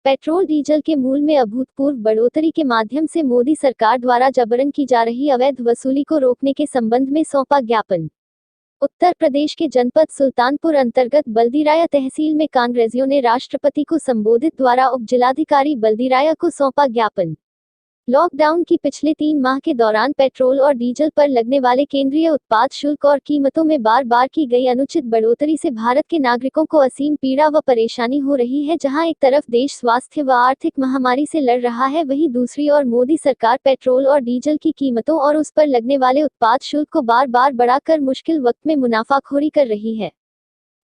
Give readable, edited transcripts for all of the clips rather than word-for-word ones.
Petrol diesel के मूल्य में अभूतपूर्व बढ़ोतरी के माध्यम से मोदी सरकार द्वारा जबरन की जा रही अवैध वसूली को रोकने के संबंध में सौंपा ज्ञापन। उत्तर प्रदेश के जनपद सुल्तानपुर अंतर्गत बल्दीराया तहसील में कांग्रेसियों ने राष्ट्रपति को संबोधित द्वारा उप जिलाधिकारी बल्दीराया को सौंपा ज्ञापन। लॉकडाउन की पिछले 3 माह के दौरान पेट्रोल और डीजल पर लगने वाले केंद्रीय उत्पाद शुल्क और कीमतों में बार बार की गई अनुचित बढ़ोतरी से भारत के नागरिकों को असीम पीड़ा व परेशानी हो रही है। जहां एक तरफ देश स्वास्थ्य व आर्थिक महामारी से लड़ रहा है, वहीं दूसरी ओर मोदी सरकार पेट्रोल और डीजल की कीमतों और उस पर लगने वाले उत्पाद शुल्क को बार बार बढ़ाकर मुश्किल वक्त में मुनाफाखोरी कर रही है।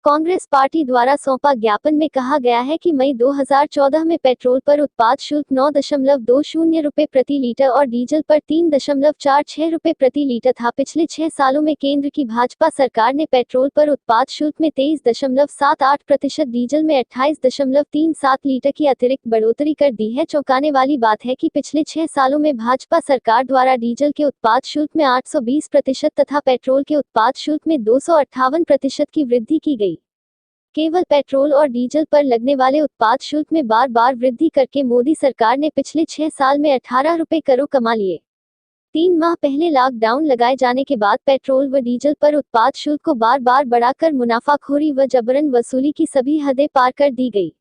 कांग्रेस पार्टी द्वारा सौंपा ज्ञापन में कहा गया है कि मई 2014 में पेट्रोल पर उत्पाद शुल्क 9.20 रुपये प्रति लीटर और डीजल पर 3.46 रुपये प्रति लीटर था। पिछले 6 सालों में केंद्र की भाजपा सरकार ने पेट्रोल पर उत्पाद शुल्क में 23.78%, डीजल में 28.37 लीटर की अतिरिक्त बढ़ोतरी कर दी है। चौंकाने वाली बात है कि पिछले 6 सालों में भाजपा सरकार द्वारा डीजल के उत्पाद शुल्क में 820% तथा पेट्रोल के उत्पाद शुल्क में 258% की वृद्धि की गई। केवल पेट्रोल और डीजल पर लगने वाले उत्पाद शुल्क में बार बार वृद्धि करके मोदी सरकार ने पिछले 6 साल में 18 रुपये करोड़ कमा लिए। 3 माह पहले लॉकडाउन लगाए जाने के बाद पेट्रोल व डीजल पर उत्पाद शुल्क को बार बार बढ़ाकर मुनाफाखोरी व जबरन वसूली की सभी हदें पार कर दी गई।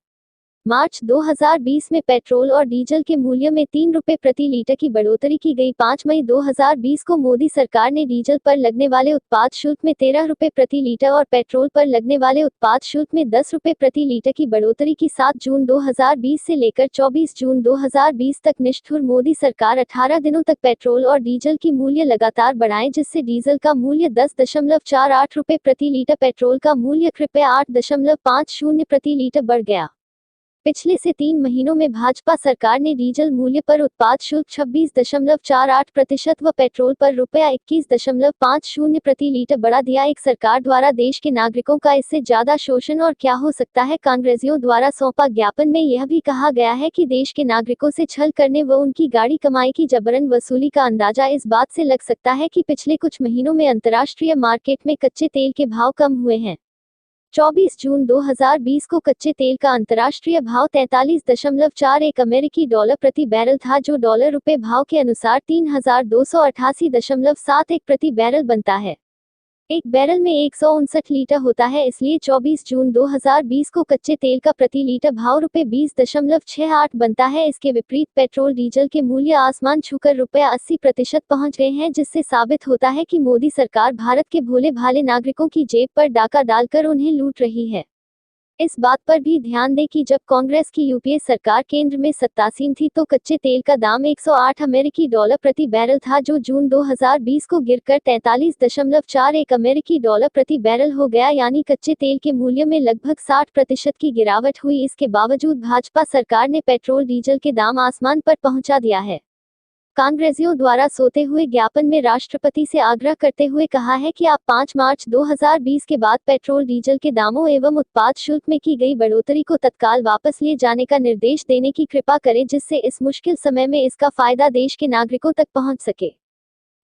मार्च 2020 में पेट्रोल और डीजल के मूल्य में 3 रुपये प्रति लीटर की बढ़ोतरी की गई। 5 मई 2020 को मोदी सरकार ने डीजल पर लगने वाले उत्पाद शुल्क में 13 रुपये प्रति लीटर और पेट्रोल पर लगने वाले उत्पाद शुल्क में 10 रुपये प्रति लीटर की बढ़ोतरी की। 7 जून 2020 से लेकर 24 जून 2020 तक निष्ठुर मोदी सरकार 18 दिनों तक पेट्रोल और डीजल की मूल्य लगातार बढ़ाएं, जिससे डीजल का मूल्य 10.48 रुपये प्रति लीटर, पेट्रोल का मूल्य कृपया 8.50 प्रति लीटर बढ़ गया। पिछले से 3 महीनों में भाजपा सरकार ने डीजल मूल्य पर उत्पाद शुल्क 26.48% व पेट्रोल पर रुपया 21.50 प्रति लीटर बढ़ा दिया। एक सरकार द्वारा देश के नागरिकों का इससे ज्यादा शोषण और क्या हो सकता है। कांग्रेसियों द्वारा सौंपा ज्ञापन में यह भी कहा गया है कि देश के नागरिकों से छल करने व उनकी गाड़ी कमाई की जबरन वसूली का अंदाजा इस बात से लग सकता है कि पिछले कुछ महीनों में अंतर्राष्ट्रीय मार्केट में कच्चे तेल के भाव कम हुए हैं। 24 जून 2020 को कच्चे तेल का अंतर्राष्ट्रीय भाव 43.41 अमेरिकी डॉलर प्रति बैरल था, जो डॉलर रुपए भाव के अनुसार 3288.71 प्रति बैरल बनता है। एक बैरल में 159 लीटर होता है, इसलिए 24 जून 2020 को कच्चे तेल का प्रति लीटर भाव रुपए 20.68 बनता है। इसके विपरीत पेट्रोल डीजल के मूल्य आसमान छूकर रुपया 80% पहुंच गए हैं, जिससे साबित होता है कि मोदी सरकार भारत के भोले भाले नागरिकों की जेब पर डाका डालकर उन्हें लूट रही है। इस बात पर भी ध्यान दें कि जब कांग्रेस की यूपीए सरकार केंद्र में सत्तासीन थी तो कच्चे तेल का दाम 108 अमेरिकी डॉलर प्रति बैरल था, जो जून 2020 को गिरकर 43.41 अमेरिकी डॉलर प्रति बैरल हो गया, यानी कच्चे तेल के मूल्य में लगभग 60% की गिरावट हुई। इसके बावजूद भाजपा सरकार ने पेट्रोल डीजल के दाम आसमान पर पहुंचा दिया है। कांग्रेसियों द्वारा सोते हुए ज्ञापन में राष्ट्रपति से आग्रह करते हुए कहा है कि आप 5 मार्च 2020 के बाद पेट्रोल डीजल के दामों एवं उत्पाद शुल्क में की गई बढ़ोतरी को तत्काल वापस लिए जाने का निर्देश देने की कृपा करें, जिससे इस मुश्किल समय में इसका फायदा देश के नागरिकों तक पहुंच सके।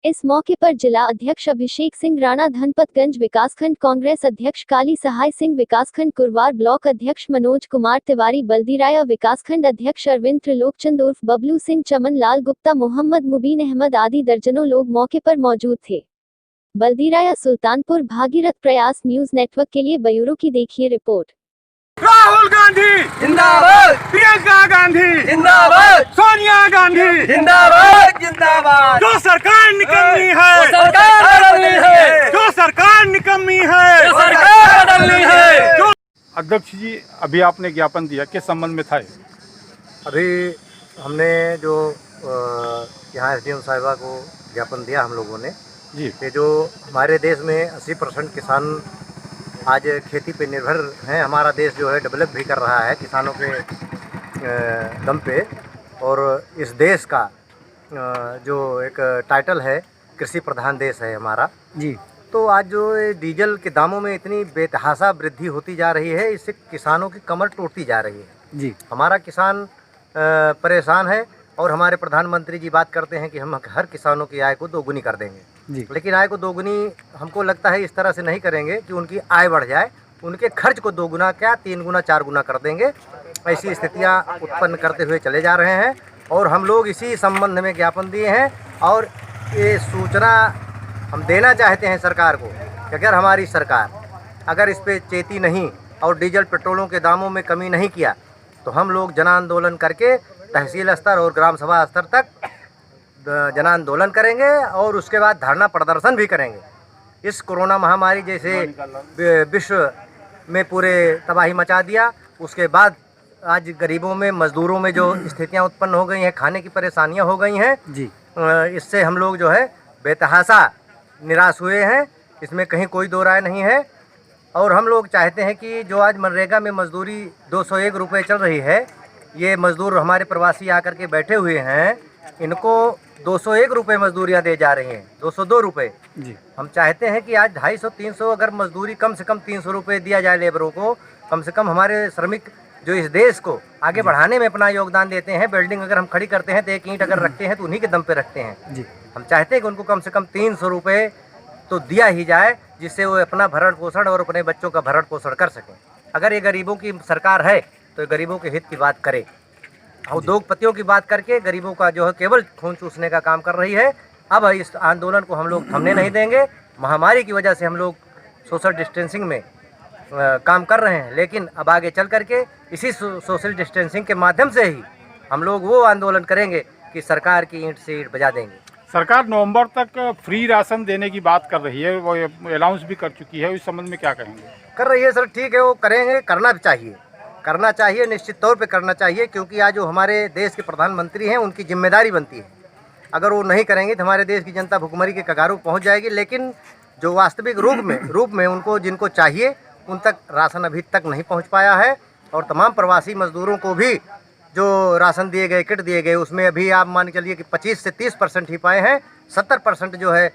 इस मौके पर जिला अध्यक्ष अभिषेक सिंह राणा, धनपतगंज विकासखंड कांग्रेस अध्यक्ष काली सहाय सिंह, विकासखंड कुरवार ब्लॉक अध्यक्ष मनोज कुमार तिवारी, बल्दीराया विकासखंड अध्यक्ष अरविंद त्रिलोकचंद उर्फ बबलू सिंह, चमन लाल गुप्ता, मोहम्मद मुबीन अहमद आदि दर्जनों लोग मौके पर मौजूद थे। बल्दीराया सुल्तानपुर भागीरथ प्रयास न्यूज नेटवर्क के लिए ब्यूरो की देखिए रिपोर्ट। राहुल गांधी जिंदाबाद, प्रियंका गांधी जिंदाबाद, सोनिया गांधी जिंदाबाद, जिंदाबाद। जो सरकार निकम्मी है, सरकार बदलनी है, जो सरकार निकम्मी है, सरकार बदलनी है। अध्यक्ष जी, अभी आपने ज्ञापन दिया, किस संबंध में था? अभी हमने जो यहाँ एसडीएम साहिबा को ज्ञापन दिया हम लोगों ने जी, कि जो हमारे देश में 80% किसान आज खेती पे निर्भर हैं। हमारा देश जो है डेवलप भी कर रहा है किसानों के दम पे, और इस देश का जो एक टाइटल है कृषि प्रधान देश है हमारा जी। तो आज जो डीजल के दामों में इतनी बेतहाशा वृद्धि होती जा रही है, इससे किसानों की कमर टूटती जा रही है जी। हमारा किसान परेशान है, और हमारे प्रधानमंत्री जी बात करते हैं कि हम हर किसानों की आय को दोगुनी कर देंगे जी। लेकिन आय को दोगुनी हमको लगता है इस तरह से नहीं करेंगे कि उनकी आय बढ़ जाए, उनके खर्च को दोगुना क्या 3 गुना 4 गुना कर देंगे। ऐसी स्थितियां उत्पन्न करते हुए चले जा रहे हैं। और हम लोग इसी संबंध में ज्ञापन दिए हैं और ये सूचना हम देना चाहते हैं सरकार को कि अगर हमारी सरकार अगर इस पे चेती नहीं और डीजल पेट्रोलों के दामों में कमी नहीं किया तो हम लोग जन आंदोलन करके तहसील स्तर और ग्राम सभा स्तर तक जन आंदोलन करेंगे और उसके बाद धरना प्रदर्शन भी करेंगे। इस कोरोना महामारी जैसे विश्व में पूरे तबाही मचा दिया, उसके बाद आज गरीबों में मजदूरों में जो स्थितियां उत्पन्न हो गई हैं, खाने की परेशानियां हो गई हैं जी, इससे हम लोग जो है बेतहासा निराश हुए हैं। इसमें कहीं कोई दो राय नहीं है। और हम लोग चाहते हैं कि जो आज मनरेगा में मजदूरी 201 रुपये चल रही है, ये मजदूर हमारे प्रवासी आकर के बैठे हुए हैं, इनको 201 रुपये मजदूरियाँ दे जा रही हैं, 202 रुपये जी। हम चाहते हैं कि आज 250-300 अगर मजदूरी कम से कम 300 रुपये दिया जाए लेबरों को, कम से कम हमारे श्रमिक जो इस देश को आगे बढ़ाने में अपना योगदान देते हैं। बिल्डिंग अगर हम खड़ी करते हैं तो एक ईंट अगर रखते हैं तो उन्हीं के दम पे रखते हैं जी। हम चाहते हैं कि उनको कम से कम 300 रुपये तो दिया ही जाए, जिससे वो अपना भरण पोषण और अपने बच्चों का भरण पोषण कर सकें। अगर ये गरीबों की सरकार है तो गरीबों के हित की बात करे, उद्योगपतियों की बात करके गरीबों का जो है केवल खून चूसने का काम कर रही है। अब इस आंदोलन को हम लोग थमने नहीं देंगे। महामारी की वजह से हम लोग सोशल डिस्टेंसिंग में काम कर रहे हैं, लेकिन अब आगे चल करके इसी सोशल डिस्टेंसिंग के माध्यम से ही हम लोग वो आंदोलन करेंगे कि सरकार की ईंट से ईंट बजा देंगे। सरकार नवंबर तक फ्री राशन देने की बात कर रही है, वो अनाउंस भी कर चुकी है, इस संबंध में क्या कहेंगे? कर रही है सर, ठीक है, वो करेंगे, करना चाहिए, निश्चित तौर पे करना चाहिए, क्योंकि आज जो हमारे देश के प्रधानमंत्री हैं उनकी जिम्मेदारी बनती है। अगर वो नहीं करेंगे तो हमारे देश की जनता भुखमरी के कगारों पर पहुँच जाएगी। लेकिन जो वास्तविक रूप में उनको जिनको चाहिए उन तक राशन अभी तक नहीं पहुँच पाया है। और तमाम प्रवासी मजदूरों को भी जो राशन दिए गए, किट दिए गए, उसमें अभी आप मान के चलिए कि 25 से 30% ही पाए हैं। 70% जो है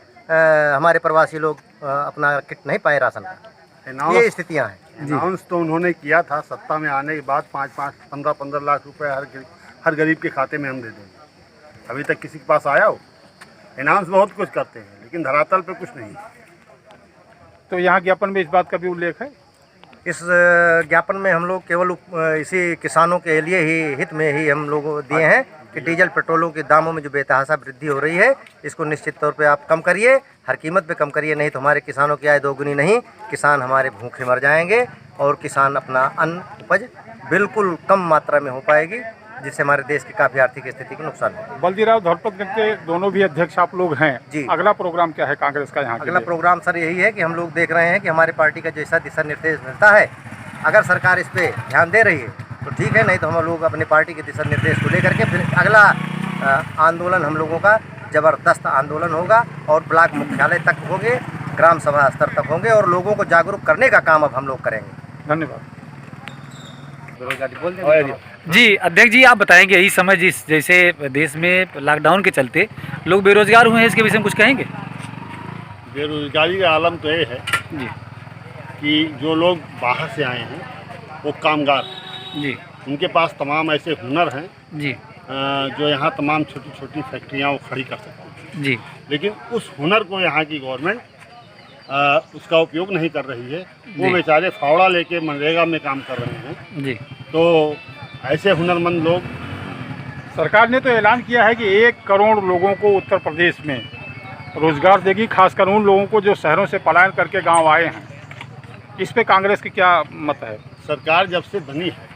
हमारे प्रवासी लोग अपना किट नहीं पाए राशन का। ये स्थितियाँ हैं। अनाउंस तो उन्होंने किया था सत्ता में आने के बाद 5-5, 15-15 लाख रुपए हर गरीब के खाते में हम दे देंगे। अभी तक किसी के पास आया हो? अनाउंस बहुत कुछ करते हैं लेकिन धरातल पे कुछ नहीं। तो यहाँ ज्ञापन में इस बात का भी उल्लेख है? इस ज्ञापन में हम लोग केवल इसी किसानों के लिए ही हित में ही हम लोग दिए हैं कि डीजल पेट्रोलों के दामों में जो बेतहासा वृद्धि हो रही है, इसको निश्चित तौर पे आप कम करिए, हर कीमत पे कम करिए, नहीं तो हमारे किसानों की आय दोगुनी नहीं, किसान हमारे भूखे मर जाएंगे और किसान अपना अन्न उपज बिल्कुल कम मात्रा में हो पाएगी, जिससे हमारे देश की काफ़ी आर्थिक स्थिति को नुकसान होगा। बलजीराव धर्मपत्नी के दोनों भी अध्यक्ष आप लोग हैं जी। अगला प्रोग्राम क्या है कांग्रेस का यहाँ? अगला प्रोग्राम सर यही है कि हम लोग देख रहे हैं कि हमारे पार्टी का जैसा दिशा निर्देश मिलता है, अगर सरकार इस पर ध्यान दे रही है तो ठीक है, नहीं तो हम लोग अपनी पार्टी के दिशा निर्देश को लेकर के फिर अगला आंदोलन हम लोगों का ज़बरदस्त आंदोलन होगा और ब्लॉक मुख्यालय तक होंगे, ग्राम सभा स्तर तक होंगे और लोगों को जागरूक करने का काम अब हम लोग करेंगे। धन्यवाद जी। अध्यक्ष जी, आप बताएंगे इस समय जैसे देश में लॉकडाउन के चलते लोग बेरोजगार हुए हैं, इसके विषय में कुछ कहेंगे? बेरोजगारी का आलम तो ये है जी कि जो लोग बाहर से आए हैं वो कामगार जी, उनके पास तमाम ऐसे हुनर हैं जी जो यहाँ तमाम छोटी छोटी फैक्ट्रियाँ वो खड़ी कर सकते हैं जी, लेकिन उस हुनर को यहाँ की गवर्नमेंट उसका उपयोग नहीं कर रही है। वो बेचारे फावड़ा लेके मनरेगा में काम कर रहे हैं जी। तो ऐसे हुनरमंद लोग, सरकार ने तो ऐलान किया है कि 1 करोड़ लोगों को उत्तर प्रदेश में रोजगार देगी, खासकर उन लोगों को जो शहरों से पलायन करके गांव आए हैं। इस पे कांग्रेस की क्या मत है? सरकार जब से बनी है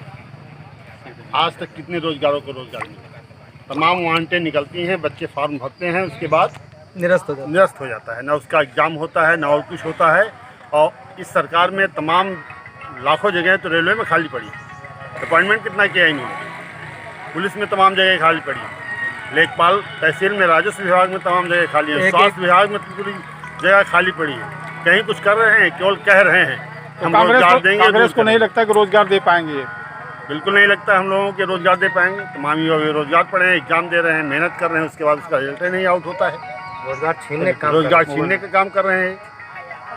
आज तक कितने रोजगारों को रोजगार मिला? तमाम वांटें निकलती हैं, बच्चे फॉर्म भरते हैं, उसके बाद निरस्त हो जाता है, ना उसका एग्ज़ाम होता है ना और कुछ होता है। और इस सरकार में तमाम लाखों जगह तो रेलवे में खाली पड़ी है, अपॉइंटमेंट कितना किया इन्होंने, पुलिस में तमाम जगह खाली पड़ी है, लेखपाल तहसील में, राजस्व विभाग में तमाम जगह खाली है, स्वास्थ्य विभाग में पूरी जगह खाली पड़ी है। कहीं कुछ कर रहे हैं, केवल कह रहे हैं हम रोजगार देंगे। कांग्रेस को नहीं लगता कि रोजगार दे पाएंगे? बिल्कुल नहीं लगता हम लोगों के रोजगार दे पाएंगे। तमाम युवा बेरोजगार पड़े हैं, एग्जाम दे रहे हैं, मेहनत कर रहे हैं, उसके बाद उसका रिजल्ट नहीं आउट होता है, रोजगार छीनने का काम कर रहे हैं।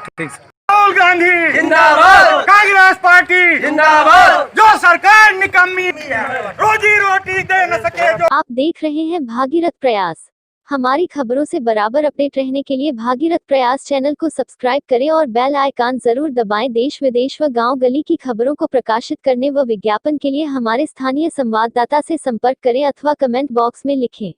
ठीक। राहुल गांधी जिंदाबाद, कांग्रेस पार्टी जिंदाबाद। जो सरकार निकम्मी रोजी रोटी दे न सके जो। आप देख रहे हैं भागीरथ प्रयास। हमारी खबरों से बराबर अपडेट रहने के लिए भागीरथ प्रयास चैनल को सब्सक्राइब करें और बेल आइकन जरूर दबाएं। देश विदेश व गांव गली की खबरों को प्रकाशित करने व विज्ञापन के लिए हमारे स्थानीय संवाददाता से संपर्क करें अथवा कमेंट बॉक्स में लिखें।